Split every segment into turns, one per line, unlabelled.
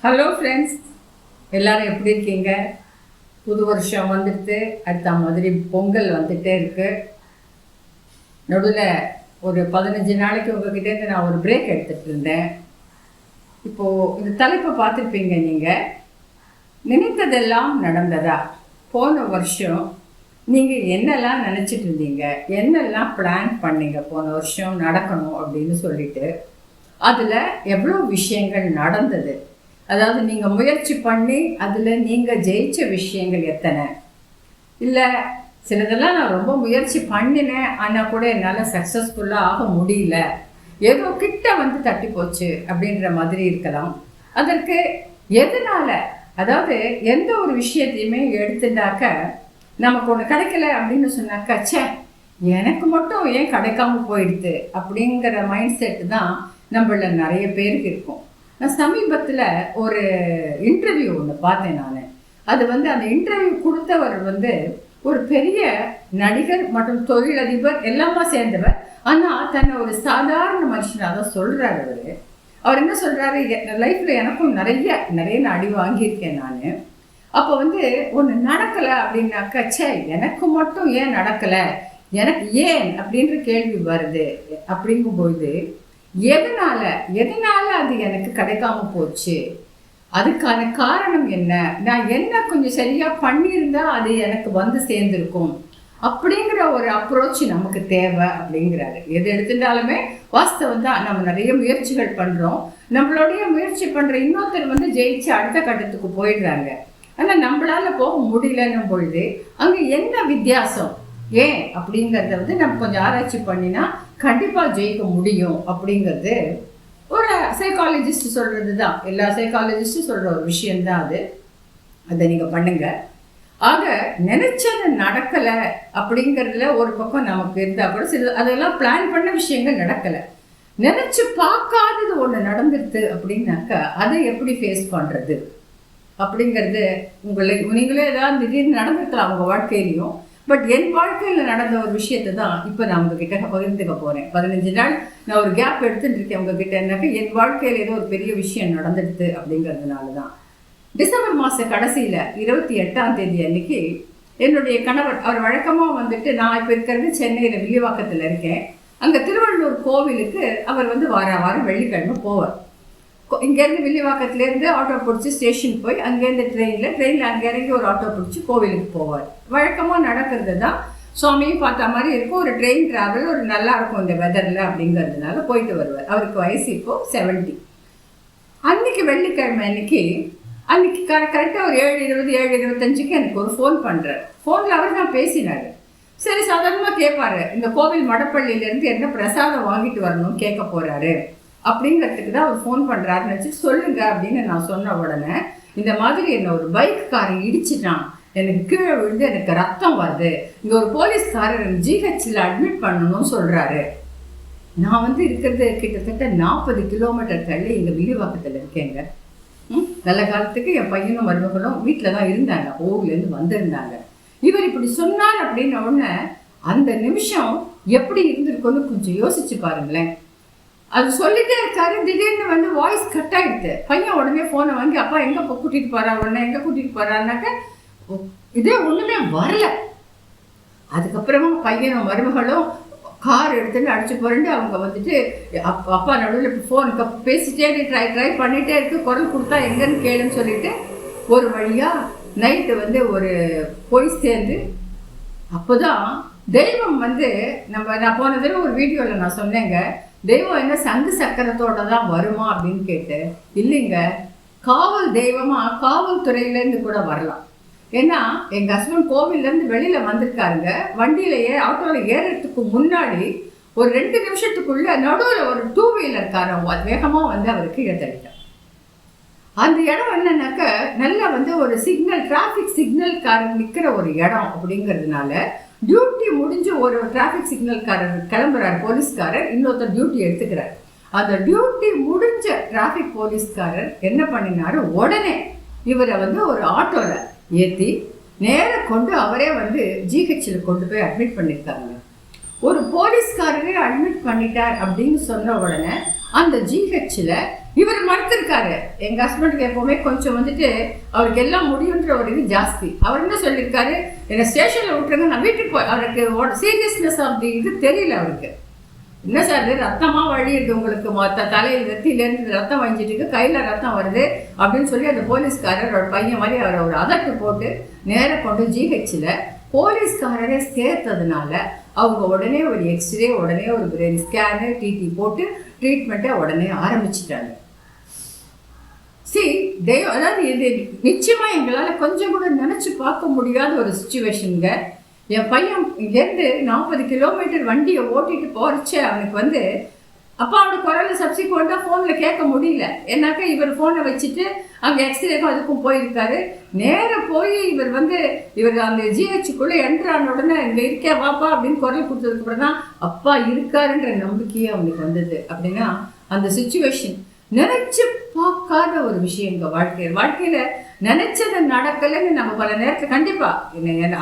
Hello friends, எல்லோரும் எப்படி இருக்கீங்க? புது வருஷம் வந்துட்டு அடுத்த மாதிரி பொங்கல் வந்துகிட்டே இருக்கு. நடுவில் ஒரு 15 நாளைக்கு உங்ககிட்டேருந்து நான் ஒரு பிரேக் எடுத்துகிட்டு இருந்தேன். இப்போது இந்த தலைப்பை பார்த்துருப்பீங்க. நீங்கள் நினைத்ததெல்லாம் நடந்ததா? போன வருஷம் நீங்கள் என்னெல்லாம் நினச்சிட்டு இருந்தீங்க, என்னெல்லாம் பிளான் பண்ணீங்க போன வருஷம் நடக்கணும் அப்படின்னு சொல்லிட்டு, அதில் எவ்வளோ விஷயங்கள் நடந்தது? அதாவது நீங்கள் முயற்சி பண்ணி அதில் நீங்கள் ஜெயிச்ச விஷயங்கள் எத்தனை? இல்லை சிலதெல்லாம் நான் ரொம்ப முயற்சி பண்ணினேன், ஆனால் கூட என்னால் சக்ஸஸ்ஃபுல்லாக ஆக முடியல, ஏதோ கிட்ட வந்து தட்டி போச்சு அப்படின்ற மாதிரி இருக்கலாம். அதற்கு எதனால், அதாவது எந்த ஒரு விஷயத்தையுமே எடுத்துட்டாக்க நமக்கு ஒன்று கிடைக்கல அப்படின்னு சொன்னாக்கா, சே எனக்கு மட்டும் ஏன் கிடைக்காம போயிடுது அப்படிங்கிற மைண்ட் செட்டு தான் நம்மள நிறைய பேருக்கு இருக்கும். நான் சமீபத்தில் ஒரு இன்டர்வியூ ஒன்று பார்த்தேன். நான் அது அந்த இன்டர்வியூ கொடுத்தவர் ஒரு பெரிய நடிகர் மற்றும் தொழிலதிபர் எல்லாமா சேர்ந்தவர். ஆனால் தன்னை ஒரு சாதாரண மனுஷனாக தான் சொல்கிறார். அவர் என்ன சொல்கிறாரு, லைஃப்பில் எனக்கும் நிறைய நான் அடி வாங்கியிருக்கேன். நான் அப்போ ஒன்று நடக்கலை அப்படின்னாக்கா, சே எனக்கு மட்டும் ஏன் நடக்கலை, எனக்கு ஏன் அப்படின்ற கேள்வி வருது. அப்படிங்கும்போது எதனால அது எனக்கு கிடைக்காம போச்சு, அதுக்கான காரணம் என்ன, நான் என்ன கொஞ்சம் சரியா பண்ணியிருந்தா அது எனக்கு சேர்ந்திருக்கும் அப்படிங்கிற ஒரு அப்ரோச் நமக்கு தேவை அப்படிங்கிறாரு. எது எடுத்துட்டாலுமே வாஸ்தவம் தான். நம்ம நிறைய முயற்சிகள் பண்றோம், நம்மளுடைய முயற்சி பண்ற இன்னொருத்தர் ஜெயிச்சு அடுத்த கட்டத்துக்கு போயிடுறாங்க. ஆனா நம்மளால போக முடியலன்னும் பொழுது அங்க என்ன வித்தியாசம், ஏன் அப்படிங்கிறத நம்ம கொஞ்சம் ஆராய்ச்சி பண்ணினா கண்டிப்பாக ஜெயிக்க முடியும் அப்படிங்கிறது ஒரு சைக்காலஜிஸ்ட் சொல்கிறது தான். எல்லா சைக்காலஜிஸ்டும் சொல்கிற ஒரு விஷயந்தான் அது. அதை நீங்கள் பண்ணுங்க. ஆக நினைச்சது நடக்கலை அப்படிங்கிறதுல ஒரு பக்கம் நமக்கு இருந்தால் கூட சில அதெல்லாம் பிளான் பண்ண விஷயங்கள் நடக்கலை, நினைச்சு பார்க்காதது ஒன்று நடந்துருது அப்படின்னாக்கா அதை எப்படி ஃபேஸ் பண்ணுறது அப்படிங்கிறது நீங்களே ஏதாவது திடீர்னு நடந்துருக்கலாம் அவங்க வாழ்க்கையிலையும். பட் என் வாழ்க்கையில் நடந்த ஒரு விஷயத்தை தான் இப்போ நான் உங்ககிட்ட பகிர்ந்துக்க போகிறேன். 15 நாள் நான் ஒரு கேப் எடுத்துட்டு இருக்கேன் உங்ககிட்ட. என்னக்கா என் வாழ்க்கையில் ஏதோ ஒரு பெரிய விஷயம் நடந்துடுது அப்படிங்கிறதுனால தான். டிசம்பர் மாத கடைசியில் 28ஆம் தேதி அன்னைக்கு என்னுடைய கணவர், அவர் வழக்கமாக நான் இப்போ இருக்கிறது சென்னையில் வில்லிவாக்கத்தில் இருக்கேன். அங்கே திருவள்ளூர் கோவிலுக்கு அவர் வாரம் வெள்ளிக்கிழமை போவார். இங்கேருந்து வில்லிவாக்கத்துலேருந்து ஆட்டோ பிடிச்சி ஸ்டேஷன் போய் அங்கேருந்து ட்ரெயினில் அங்கே இறங்கி ஒரு ஆட்டோ பிடிச்சி கோவிலுக்கு போவார். வழக்கமாக நடக்கிறது தான். சுவாமியும் பார்த்த மாதிரி இருக்கும், ஒரு ட்ரெயின் ட்ராவல் ஒரு நல்லா இருக்கும் இந்த வெதரில் அப்படிங்கிறதுனால போயிட்டு வருவார். அவருக்கு வயசு இப்போது 70. அன்றைக்கி வெள்ளிக்கிழமை அன்றைக்கி கரெக்டாக ஒரு 7:20 7:25 எனக்கு ஒரு ஃபோன் பண்ணுறார். ஃபோனில் அவர் தான் பேசினார். சரி, சாதாரணமாக கேட்பார், இந்த கோவில் மடப்பள்ளியிலேருந்து என்ன பிரசாதம் வாங்கிட்டு வரணும்னு கேட்க போகிறாரு அப்படிங்கிறதுக்கு தான் அவர் ஃபோன் பண்ணுறாருன்னு வச்சு சொல்லுங்க அப்படின்னு நான் சொன்ன உடனே, இந்த மாதிரி என்னை ஒரு பைக்காரன் இடிச்சிட்டான், எனக்கு கீழே விழுந்து எனக்கு ரத்தம் வருது, இங்கே ஒரு போலீஸ்காரர் ஜிஹெச்சில் அட்மிட் பண்ணணும்னு சொல்கிறாரு. நான் இருக்கிறது கிட்டத்தட்ட 40 கிலோமீட்டர் தள்ளி இங்கே வில்லிவாக்கத்தில் இருக்கேங்க. நல்ல காலத்துக்கு என் பையனும் மருமகளும் வீட்டில் தான் இருந்தாங்க, ஊர்லேருந்து வந்திருந்தாங்க. இவர் இப்படி சொன்னார் அப்படின்ன உடனே அந்த நிமிஷம் எப்படி இருந்திருக்குன்னு கொஞ்சம் யோசிச்சு பாருங்களேன். அது சொல்லிட்டே இருக்காரு, திடீர்னு வாய்ஸ் கட் ஆகிடுது. பையன் உடனே ஃபோனை வாங்கி, அப்பா எங்கே கூட்டிகிட்டு போகிறா, உடனே எங்கே கூட்டிகிட்டு போகிறான்னாக்க இதே ஒன்றுமே வரல. அதுக்கப்புறமா பையனும் மருமகளும் கார் எடுத்துட்டு அடிச்சு போறேன்ட்டு அவங்க அப்பா நடுவில் இப்போ ஃபோனுக்கு பேசிட்டே ட்ரை பண்ணிகிட்டே இருக்கு, குரல் கொடுத்தா எங்கன்னு கேளுன்னு சொல்லிட்டு ஒரு வழியாக நைட்டு ஒரு போய் சேர்ந்து அப்போதான் தெய்வம் நான் போன தடவை ஒரு வீடியோவில் நான் சொன்னேங்க, தெய்வம் என்ன சங்கு சக்கரத்தோட தான் வருமா அப்படின்னு கேட்டு, இல்லைங்க, காவல் தெய்வமா காவல்துறையிலேருந்து கூட வரலாம். ஏன்னா எங்கள் ஹஸ்பண்ட் கோவிலேருந்து வெளியில் வந்திருக்காருங்க, வண்டியிலேயே ஆட்டோவில் ஏறுறதுக்கு முன்னாடி ஒரு 2 நிமிஷத்துக்குள்ள நடுவில் ஒரு 2 வீலர் காரம் வேகமாக அவருக்கு இழுத்தடிட்டார். அந்த இடம் என்னன்னாக்க நல்லா ஒரு சிக்னல், டிராஃபிக் சிக்னல் காரர் நிற்கிற ஒரு இடம் அப்படிங்கிறதுனால டியூட்டி முடிஞ்சு ஒரு டிராஃபிக் சிக்னல்காரர் கிளம்புறாரு, போலீஸ்காரர் இன்னொருத்தர் டியூட்டி எடுத்துக்கிறார். அந்த டியூட்டி முடிஞ்ச டிராஃபிக் போலீஸ்காரர் என்ன பண்ணினாரு, உடனே இவரை ஒரு ஆட்டோவில் ஏற்றி நேராக கொண்டு அவரே ஜிஹெச்சில் கொண்டு போய் அட்மிட் பண்ணியிருக்காங்க. ஒரு போலீஸ்காரரே அட்மிட் பண்ணிட்டார் அப்படின்னு சொன்ன உடனே அந்த ஜிஹெச்ல இவர் மறுத்திருக்காரு. எங்க ஹஸ்பண்டுக்கு எப்பவுமே கொஞ்சம் வந்துட்டு அவருக்கு எல்லாம் முடியுன்ற ஒரு இது ஜாஸ்தி. அவர் என்ன சொல்லியிருக்காரு, என்ன ஸ்டேஷன்ல விட்டுருங்க, நான் வீட்டுக்கு போய். அவருக்கு சீரியஸ்னஸ் ஆஃப் தி இது தெரியல அவருக்கு. என்ன சார் இது ரத்தமா வழியுது உங்களுக்கு, மொத்த தலையில் நெத்திலேருந்து ரத்தம் வஞ்சிட்டு இருக்கு, கையில ரத்தம் வருது அப்படின்னு சொல்லி அந்த போலீஸ்காரர் ஒரு பையன் மாதிரி அவரை ஒரு அதட்டு போட்டு நேர கொண்டு ஜிஹெச்ல போலீஸ்காரரே சேர்த்ததுனால அவங்க உடனே ஒரு எக்ஸ்ரே, உடனே ஒரு பிரெயின் ஸ்கேனு, டிடி போட்டு ட்ரீட்மெண்ட்டை உடனே ஆரம்பிச்சிட்டாங்க. அதாவது இது நிச்சயமா எங்களால் கொஞ்சம் கூட நினைச்சு பார்க்க முடியாத ஒரு சுச்சுவேஷனுங்க. என் பையன் இங்கேருந்து 40 கிலோமீட்டர் வண்டியை ஓட்டிட்டு போறச்ச அவனுக்கு வந்து அப்பாவோட குரலை சப்சிக்வெண்ட்டாக ஃபோனில் கேட்க முடியல. ஏன்னாக்கா இவர் ஃபோனை வச்சுட்டு அங்கே எக்ஸ்ரேக்கும் அதுக்கும் போயிருக்காரு. நேராக போய் இவர் அந்த ஜிஹெச்சுக்குள்ளே என்ட்ரான உடனே இங்கே இருக்கே வாப்பா அப்படின்னு குரல் கொடுத்ததுக்கப்புறம் தான் அப்பா இருக்காருன்ற நம்பிக்கையே அவனுக்கு வந்தது. அப்படின்னா அந்த சுச்சுவேஷன் நினைச்சு பார்க்காத ஒரு விஷயங்க. வாழ்க்கையில நினைச்சது நடக்கலைன்னு நம்ம பல நேரத்தில் கண்டிப்பா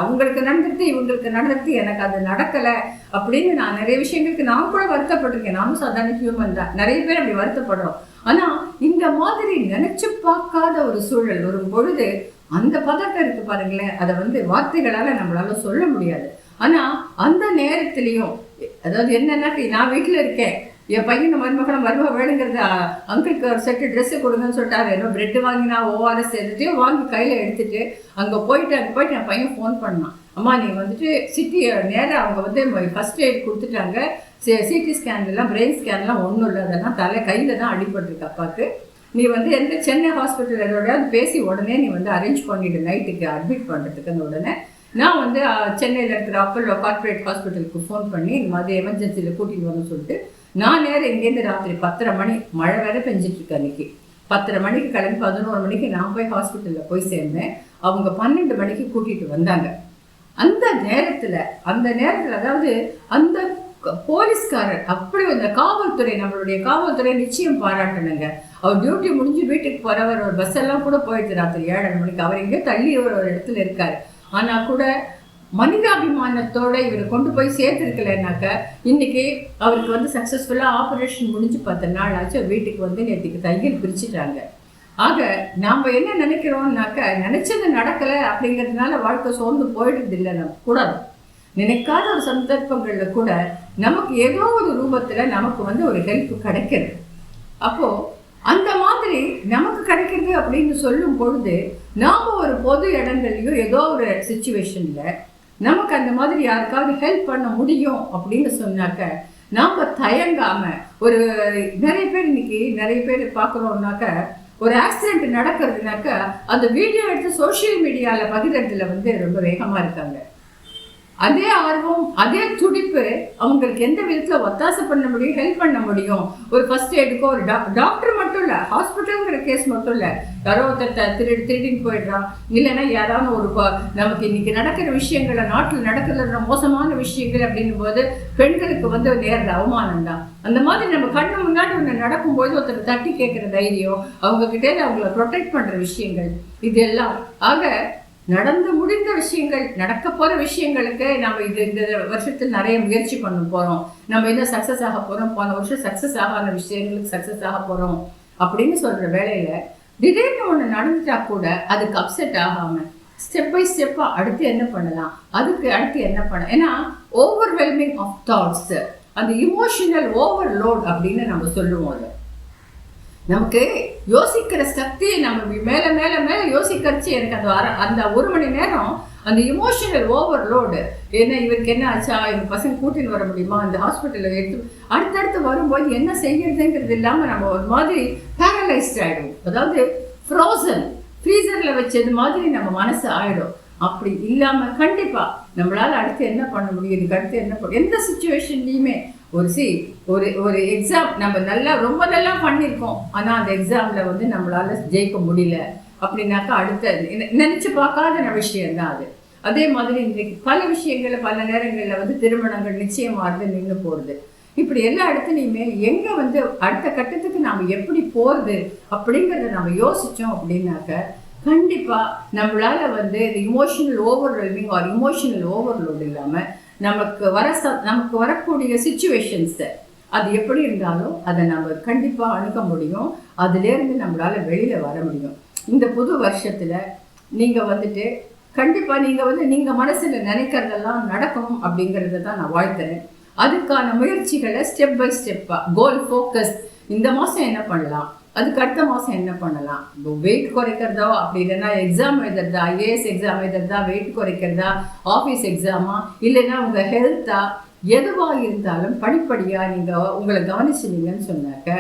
அவங்களுக்கு நடந்துட்டு இவங்களுக்கு நடந்துட்டு எனக்கு அது நடக்கலை அப்படின்னு நான் நிறைய விஷயங்களுக்கு நான் கூட வருத்தப்பட்டிருக்கேன். நானும் சாதாரண ஹியூமன் தான், நிறைய பேர் அப்படி வருத்தப்படுறோம். ஆனா இந்த மாதிரி நினைச்சு பார்க்காத ஒரு சூழல் வரும் பொழுது அந்த பதட்டம் இருக்கு பாருங்களேன், அதை வார்த்தைகளால நம்மளால சொல்ல முடியாது. ஆனா அந்த நேரத்திலையும் அதாவது என்னன்னா, நான் வீட்டுல இருக்கேன், என் பையன் மருமக வேணுங்கிறது அங்கிளுக்கு ஒரு செட்டு ட்ரெஸ்ஸு கொடுங்கன்னு சொல்லிட்டாரு. ஏதோ பிரெட்டு வாங்கினா ஓஆர்எஸ் எடுத்துட்டு வாங்கி கையில் எடுத்துட்டு அங்கே போயிட்டு என் பையன் ஃபோன் பண்ணான். அம்மா நீ சிட்டி நேராக அவங்க ஃபர்ஸ்ட் எய்ட் கொடுத்துட்டாங்க, சிடி ஸ்கேன்லாம் பிரெயின் ஸ்கேன்லாம் ஒன்றும் இல்லை, அதெல்லாம் கையில் தான் அடிபட்டிருக்கு அப்பாவுக்கு. நீ எந்த சென்னை ஹாஸ்பிட்டல் எதோடையாவது பேசி உடனே நீ அரேஞ்ச் பண்ணிவிடு நைட்டுக்கு அட்மிட் பண்ணுறதுக்கு. அந்த உடனே நான் சென்னையில் இருக்கிற அப்பல்லோ கார்பரேட் ஹாஸ்பிட்டலுக்கு ஃபோன் பண்ணி இந்த மாதிரி எமர்ஜென்சியில் கூட்டிகிட்டு வரணும்னு சொல்லிட்டு நான் நேரம் இங்கேருந்து ராத்திரி 10:30 மணி, மழை வேற பெஞ்சிட்டு இருக்கு அன்னைக்கு, 10:30 மணிக்கு கிளம்பி 11 மணிக்கு நான் போய் ஹாஸ்பிட்டலில் போய் சேர்ந்தேன். அவங்க 12 மணிக்கு கூட்டிகிட்டு வந்தாங்க. அந்த நேரத்தில் அதாவது அந்த போலீஸ்காரர் அப்படி அந்த காவல்துறை, நம்மளுடைய காவல்துறை நிச்சயம் பாராட்டணுங்க. அவர் டியூட்டி முடிஞ்சு வீட்டுக்கு போகிறவர் ஒரு பஸ் எல்லாம் கூட போயிடுச்சு ராத்திரி 7:30 மணிக்கு. அவர் எங்கேயோ தள்ளி ஒரு இடத்துல இருக்காரு. ஆனால் கூட மனிதாபிமானத்தோட இவர் கொண்டு போய் சேர்த்துருக்கலனாக்க இன்னைக்கு அவருக்கு சக்ஸஸ்ஃபுல்லாக ஆப்ரேஷன் முடிஞ்சு 10 நாள் ஆச்சு. வீட்டுக்கு நேற்றுக்கு தையல் பிரிச்சுட்டாங்க. ஆக நாம் என்ன நினைக்கிறோம்னாக்க நினைச்சது நடக்கலை அப்படிங்கிறதுனால வாழ்க்கை சோர்ந்து போயிடுறது இல்லை. நம்ம கூடாது, நினைக்காத ஒரு சந்தர்ப்பங்களில் கூட நமக்கு ஏதோ ஒரு ரூபத்தில் நமக்கு ஒரு ஹெல்ப் கிடைக்கிறது. அப்போது அந்த மாதிரி நமக்கு கிடைக்கிறது அப்படின்னு சொல்லும் பொழுது நாம் ஒரு பொது இடங்கள்லையோ ஏதோ ஒரு சுச்சுவேஷனில் நமக்கு அந்த மாதிரி யாருக்காவது ஹெல்ப் பண்ண முடியும் அப்படின்னு சொன்னாக்க நாம் தயங்காம நிறைய பேர் பார்க்குறோம்னாக்க ஒரு ஆக்சிடென்ட் நடக்கிறதுனாக்க அந்த வீடியோ எடுத்து சோஷியல் மீடியாவில் பகிர்றதுல ரொம்ப வேகமாக இருக்காங்க. அதே ஆர்வம், அதே துடிப்பு அவங்களுக்கு எந்த விதத்தில் ஒத்தாசை பண்ண முடியும், ஹெல்ப் பண்ண முடியும். ஒரு ஃபர்ஸ்ட் எய்டுக்கோ ஒரு டாக்டர் மட்டும் இல்லை, ஹாஸ்பிட்டலுங்கிற கேஸ் மட்டும் இல்லை, யாரோ ஒருத்தர் திருடின்னு போயிடுறான், இல்லைன்னா யாராவது ஒரு நமக்கு இன்னைக்கு நடக்கிற விஷயங்களை, நாட்டில் நடக்கிற மோசமான விஷயங்கள் அப்படின்னும் போது பெண்களுக்கு நேரில் அவமானம் தான். அந்த மாதிரி நம்ம கண்ணு முன்னாடி ஒன்று நடக்கும்போது ஒருத்தர் தட்டி கேட்குற தைரியம், அவங்க கிட்டே அவங்கள ப்ரொடெக்ட் பண்ணுற விஷயங்கள், இது எல்லாம் ஆக நடந்து முடிந்த விஷயங்கள், நடக்க போகிற விஷயங்களுக்கு நம்ம இந்த வருஷத்தில் நிறைய முயற்சி பண்ண போகிறோம். நம்ம என்ன சக்ஸஸ் ஆக போகிறோம், போன வருஷம் சக்ஸஸ் ஆகாத விஷயங்களுக்கு சக்ஸஸ் ஆக போகிறோம் அப்படின்னு சொல்கிற வேலையில் திடீர்னு ஒன்று நடந்துட்டா கூட அதுக்கு அப்செட் ஆகாமல் ஸ்டெப் பை ஸ்டெப்பாக அடுத்து என்ன பண்ணலாம், அதுக்கு அடுத்து என்ன பண்ணலாம். ஏன்னா ஓவர்வெல்மிங் ஆஃப் தாட்ஸ், அந்த இமோஷனல் ஓவர்லோட் அப்படின்னு நம்ம சொல்லுவோம். அது நமக்கு யோசிக்கிற சக்தியை நம்ம மேலே மேலே மேலே யோசிக்கிறச்சு எனக்கு அந்த 1 மணி நேரம் அந்த இமோஷனல் ஓவர்லோடு. ஏன்னா இவருக்கு என்ன ஆச்சா, இவங்க பசங்க கூட்டின்னு வர முடியுமா, இந்த ஹாஸ்பிட்டலில் எடுத்து அடுத்தடுத்து வரும்போது என்ன செய்யறதுங்கிறது இல்லாமல் நம்ம ஒரு மாதிரி பேரலைஸ்ட் ஆகிடும். அதாவது ஃப்ரீசரில் வச்சது மாதிரி நம்ம மனசு ஆகிடும். அப்படி இல்லாமல் கண்டிப்பாக நம்மளால் அடுத்து என்ன பண்ண முடியும், இதுக்கு அடுத்து என்ன பண்ண, எந்த சுச்சுவேஷன்லையுமே ஒரு எக்ஸாம் நம்ம ரொம்ப நல்லா பண்ணியிருக்கோம், ஆனால் அந்த எக்ஸாமில் நம்மளால் ஜெயிக்க முடியல அப்படின்னாக்கா அடுத்த நினச்சி பார்க்காத விஷயம்தான் அது. அதே மாதிரி இன்றைக்கு பல விஷயங்களில் பல நேரங்களில் திருமணங்கள் நிச்சயமாகிறது நின்று போகிறது. இப்படி எல்லா இடத்துலையுமே எங்கே அடுத்த கட்டத்துக்கு நாம் எப்படி போகிறது அப்படிங்கிறத நம்ம யோசித்தோம் அப்படின்னாக்க கண்டிப்பாக நம்மளால் இந்த இமோஷனல் ஓவர்வெல்மிங் இமோஷனல் ஓவர்லோடு இல்லாமல் நமக்கு வரக்கூடிய சுச்சுவேஷன்ஸை அது எப்படி இருந்தாலும் அதை நம்ம கண்டிப்பாக அணுக முடியும். அதுலேருந்து நம்மளால் வெளியில் வர முடியும். இந்த புது வருஷத்தில் நீங்கள் வந்துட்டு கண்டிப்பாக நீங்கள் மனசில் நினைக்கிறதெல்லாம் நடக்கணும் அப்படிங்கிறத தான் நான் வாழ்த்துறேன். அதுக்கான முயற்சிகளை ஸ்டெப் பை ஸ்டெப்பாக கோல் ஃபோக்கஸ். இந்த மாதம் என்ன பண்ணலாம், அதுக்கு அடுத்த மாதம் என்ன பண்ணலாம், வெயிட் குறைக்கிறதா, அப்படி இல்லைன்னா எக்ஸாம் எழுதுறதா, ஐஏஎஸ் எக்ஸாம் எழுதுறதா, வெயிட் குறைக்கிறதா, ஆஃபீஸ் எக்ஸாமா, இல்லைன்னா உங்கள் ஹெல்த்தா, எதுவாக இருந்தாலும் படிப்படியாக நீங்கள் உங்களை கவனிச்சிங்கன்னு சொன்னாக்க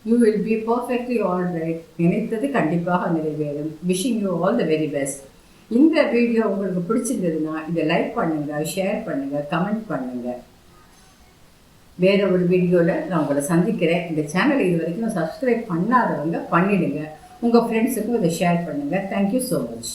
you will be perfectly all right. நினைத்தது கண்டிப்பாக நிறைவேறும். Wishing you all the very best. இந்த வீடியோ உங்களுக்கு பிடிச்சிருந்ததுன்னா இதை லைக் பண்ணுங்கள், ஷேர் பண்ணுங்கள், கமெண்ட் பண்ணுங்கள். வேறு ஒரு வீடியோவில் நான் உங்களை சந்திக்கிறேன். இந்த சேனலை இது வரைக்கும் சப்ஸ்கிரைப் பண்ணாதவங்க பண்ணிவிடுங்க. உங்கள் ஃப்ரெண்ட்ஸுக்கும் இதை ஷேர் பண்ணுங்கள். Thank you so much.